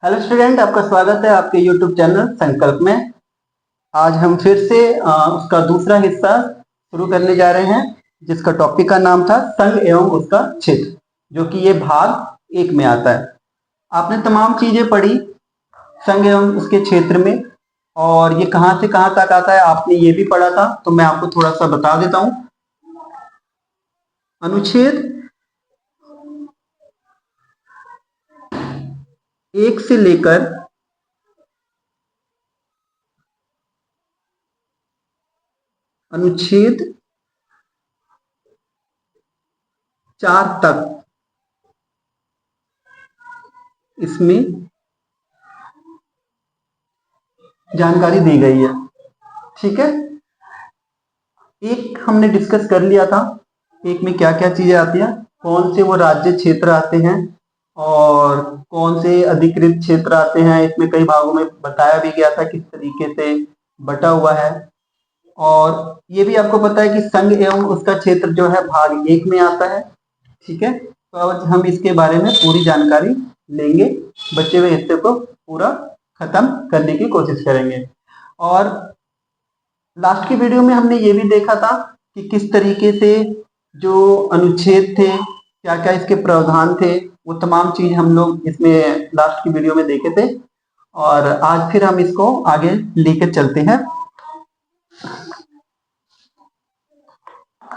Hello student, आपका स्वागत है आपके यूट्यूब चैनल संकल्प में। आज हम फिर से उसका दूसरा हिस्सा शुरू करने जा रहे हैं, जिसका टॉपिक का नाम था संघ एवं उसका क्षेत्र, जो कि ये भाग 1 में आता है। आपने तमाम चीजें पढ़ी संघ एवं उसके क्षेत्र में, और ये कहाँ से कहाँ तक आता है आपने ये भी पढ़ा था, तो मैं आपको थोड़ा सा बता देता हूँ। अनुच्छेद 1 से लेकर अनुच्छेद 4 तक इसमें जानकारी दी गई है। ठीक है, एक हमने डिस्कस कर लिया था, एक में क्या क्या चीजें आती हैं, कौन से वो राज्य क्षेत्र आते हैं और कौन से अधिकृत क्षेत्र आते हैं। इसमें कई भागों में बताया भी गया था किस तरीके से बटा हुआ है। और ये भी आपको पता है कि संघ एवं उसका क्षेत्र जो है भाग 1 में आता है। ठीक है, तो अब हम इसके बारे में पूरी जानकारी लेंगे, बचे हुए हिस्से को पूरा खत्म करने की कोशिश करेंगे। और लास्ट की वीडियो में हमने ये भी देखा था कि किस तरीके से जो अनुच्छेद थे, क्या क्या इसके प्रावधान थे, वो तमाम चीज हम लोग इसमें लास्ट की वीडियो में देखे थे। और आज फिर हम इसको आगे लेकर चलते हैं।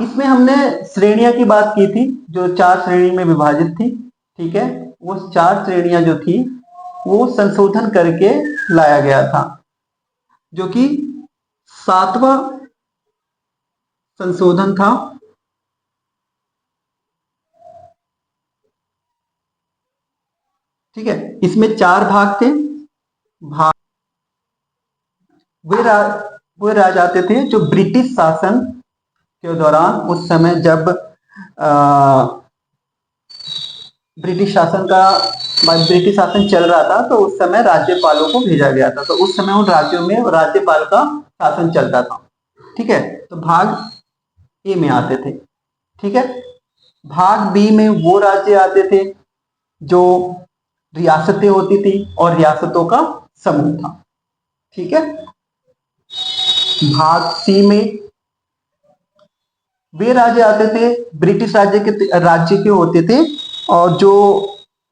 इसमें हमने श्रेणियां की बात की थी, जो 4 श्रेणी में विभाजित थी। ठीक है, वो 4 श्रेणियां जो थी वो संशोधन करके लाया गया था, जो कि 7वां संशोधन था। ठीक है, इसमें 4 भाग थे। भाग वे राज वे राज आते थे जो ब्रिटिश शासन के दौरान, उस समय जब ब्रिटिश शासन का ब्रिटिश शासन चल रहा था, तो उस समय राज्यपालों को भेजा गया था। तो उस समय उन राज्यों में राज्यपाल का शासन चलता था। ठीक है, तो भाग ए में आते थे। ठीक है, भाग बी में वो राज्य आते थे जो रियासतें होती थी और रियासतों का समूह था। ठीक है, भाग सी में वे राज्य आते थे ब्रिटिश राज्य के होते थे, और जो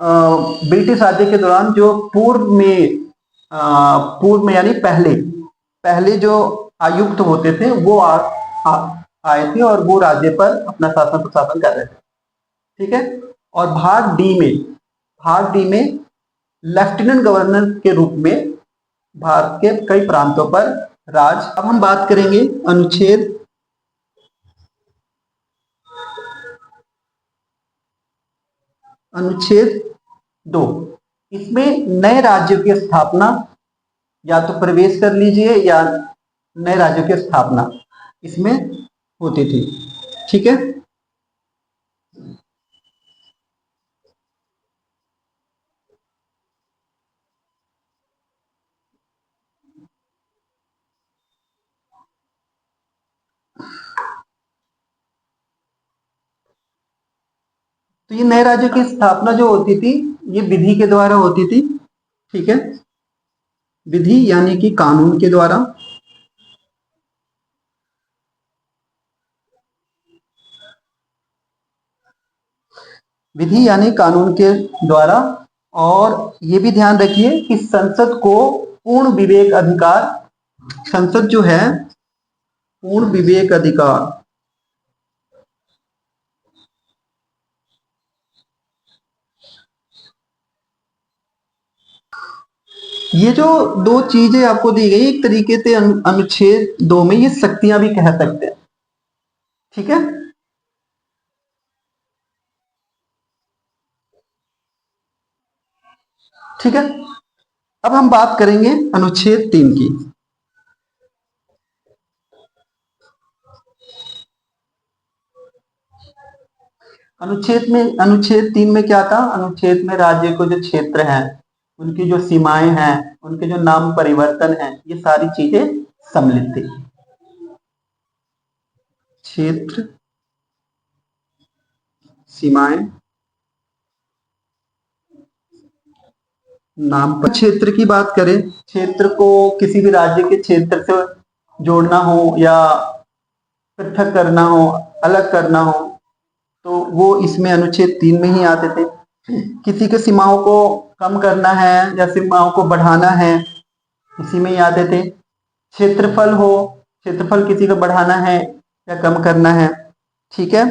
ब्रिटिश राज्य के दौरान जो पूर्व में यानी पहले पहले जो आयुक्त होते थे वो आए थे, और वो राज्य पर अपना शासन प्रशासन कर रहे थे। ठीक है, और भाग डी में लेफ्टिनेंट गवर्नर के रूप में भारत के कई प्रांतों पर राज। अब हम बात करेंगे अनुच्छेद 2। इसमें नए राज्यों की स्थापना, या तो प्रवेश कर लीजिए या नए राज्यों की स्थापना इसमें होती थी। ठीक है, तो ये नए राज्यों की स्थापना जो होती थी, ये विधि के द्वारा होती थी। ठीक है, विधि यानी कि कानून के द्वारा। विधि यानी कानून के द्वारा। और ये भी ध्यान रखिए कि संसद को पूर्ण विवेक अधिकार, संसद जो है पूर्ण विवेक अधिकार, ये जो 2 चीजें आपको दी गई, एक तरीके से अनुच्छेद 2 में ये शक्तियां भी कह सकते हैं। ठीक है, ठीक है, अब हम बात करेंगे अनुच्छेद 3 की। अनुच्छेद 3 में क्या था, अनुच्छेद में राज्य को जो क्षेत्र हैं, उनकी जो सीमाएं हैं, उनके जो नाम परिवर्तन हैं, ये सारी चीजें सम्मिलित थी। क्षेत्र, सीमाएं नाम पर क्षेत्र की बात करें, क्षेत्र को किसी भी राज्य के क्षेत्र से जोड़ना हो या पृथक करना हो, अलग करना हो, तो वो इसमें अनुच्छेद 3 में ही आते थे। किसी के सीमाओं को कम करना है या सीमाओं को बढ़ाना है, इसी में ही आते थे। क्षेत्रफल हो, क्षेत्रफल किसी का बढ़ाना है या कम करना है, ठीक है,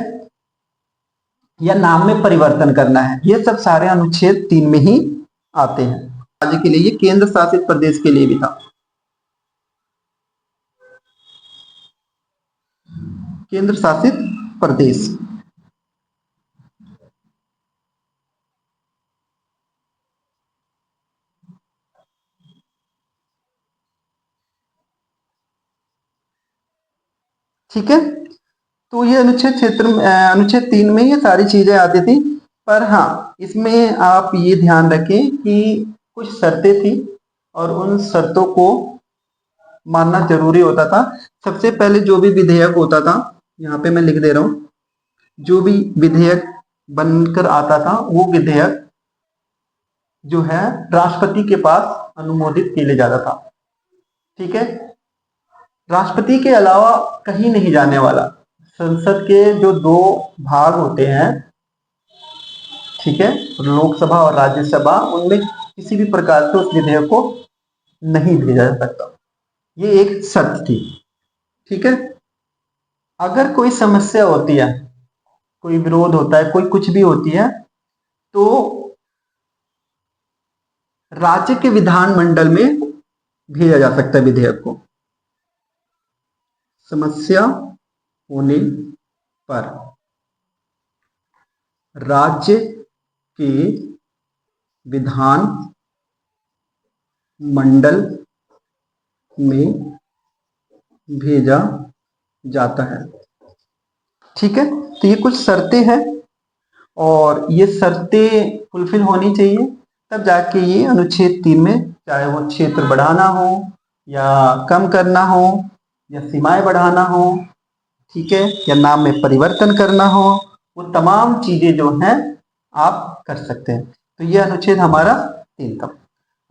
या नाम में परिवर्तन करना है, ये सब सारे अनुच्छेद 3 में ही आते हैं। राज्य के लिए, ये केंद्र शासित प्रदेश के लिए भी था। केंद्र शासित प्रदेश, ठीक है। तो ये अनुच्छेद 3 में ये सारी चीजें आती थी। पर हाँ, इसमें आप ये ध्यान रखें कि कुछ शर्तें थी और उन शर्तों को मानना जरूरी होता था। सबसे पहले जो भी विधेयक होता था, यहाँ पे मैं लिख दे रहा हूँ, जो भी विधेयक बनकर आता था वो विधेयक जो है राष्ट्रपति के पास अनुमोदित किया जाता था, ठीक है। राष्ट्रपति के अलावा कहीं नहीं जाने वाला। संसद के जो 2 भाग होते हैं, ठीक है, लोकसभा और राज्यसभा, उनमें किसी भी प्रकार से उस विधेयक को नहीं भेजा जा सकता। ये एक शर्त थी, ठीक है। अगर कोई समस्या होती है, कोई विरोध होता है, कोई कुछ भी होती है, तो राज्य के विधानमंडल में भेजा जा सकता है विधेयक को। समस्या होने पर राज्य के विधान मंडल में भेजा जाता है, ठीक है। तो ये कुछ शर्तें हैं और ये शर्तें फुलफिल होनी चाहिए, तब जाके ये अनुच्छेद 3 में, चाहे वो क्षेत्र बढ़ाना हो या कम करना हो या सीमाएं बढ़ाना हो, ठीक है, या नाम में परिवर्तन करना हो, वो तमाम चीजें जो हैं आप कर सकते हैं। तो ये अनुच्छेद हमारा 3 था।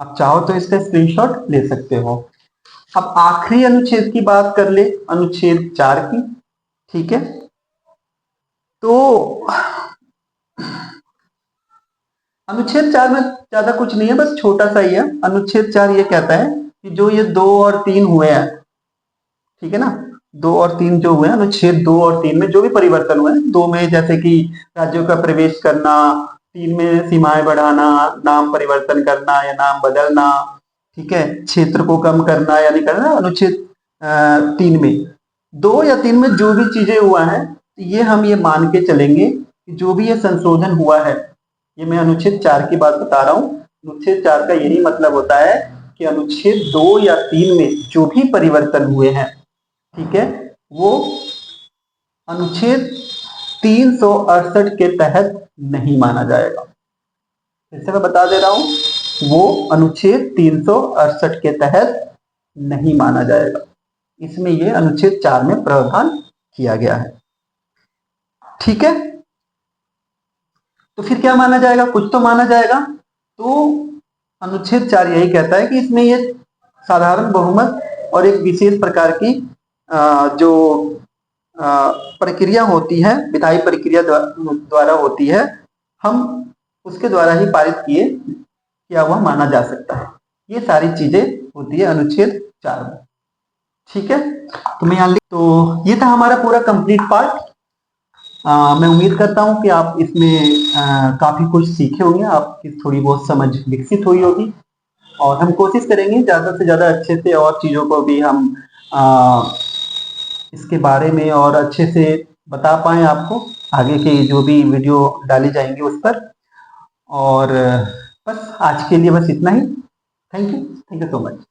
आप चाहो तो इसका स्क्रीनशॉट ले सकते हो। अब आखिरी अनुच्छेद की बात कर ले, अनुच्छेद 4 की, ठीक है। तो अनुच्छेद 4 में ज्यादा कुछ नहीं है, बस छोटा सा ही है। अनुच्छेद 4 ये कहता है कि जो ये 2 और 3 हुए हैं, ठीक है ना, 2 और 3 जो हुए हैं, अनुच्छेद 2 और 3 में जो भी परिवर्तन हुए हैं, 2 में जैसे कि राज्यों का प्रवेश करना, 3 में सीमाएं बढ़ाना, नाम परिवर्तन करना या नाम बदलना, ठीक है, क्षेत्र को कम करना या नहीं करना, अनुच्छेद 3 में 2 या 3 में जो भी चीजें हुआ है, ये हम ये मान के चलेंगे कि जो भी ये संशोधन हुआ है, ये मैं अनुच्छेद 4 की बात बता रहा हूँ। अनुच्छेद 4 का यही मतलब होता है कि अनुच्छेद 2 या 3 में जो भी परिवर्तन हुए हैं, ठीक है, वो अनुच्छेद 368 के तहत नहीं माना जाएगा। फिर से मैं बता दे रहा हूं, वो अनुच्छेद 368 के तहत नहीं माना जाएगा। इसमें ये अनुच्छेद 4 में प्रावधान किया गया है, ठीक है। तो फिर क्या माना जाएगा? कुछ तो माना जाएगा। तो अनुच्छेद 4 यही कहता है कि इसमें ये साधारण बहुमत और एक विशेष प्रकार की जो प्रक्रिया होती है, विधायी प्रक्रिया द्वारा होती है, हम उसके द्वारा ही पारित किया हुआ माना जा सकता है। ये सारी चीजें होती है अनुच्छेद 4 में, ठीक है। तो मैं यहाँ तो ये था हमारा पूरा कंप्लीट पार्ट। मैं उम्मीद करता हूँ कि आप इसमें काफी कुछ सीखे होंगे, आपकी थोड़ी बहुत समझ विकसित हुई होगी, और हम कोशिश करेंगे ज्यादा से ज्यादा अच्छे से और चीजों को भी हम इसके बारे में और अच्छे से बता पाए आपको, आगे के जो भी वीडियो डाली जाएंगी उस पर। और बस आज के लिए बस इतना ही। Thank you so much.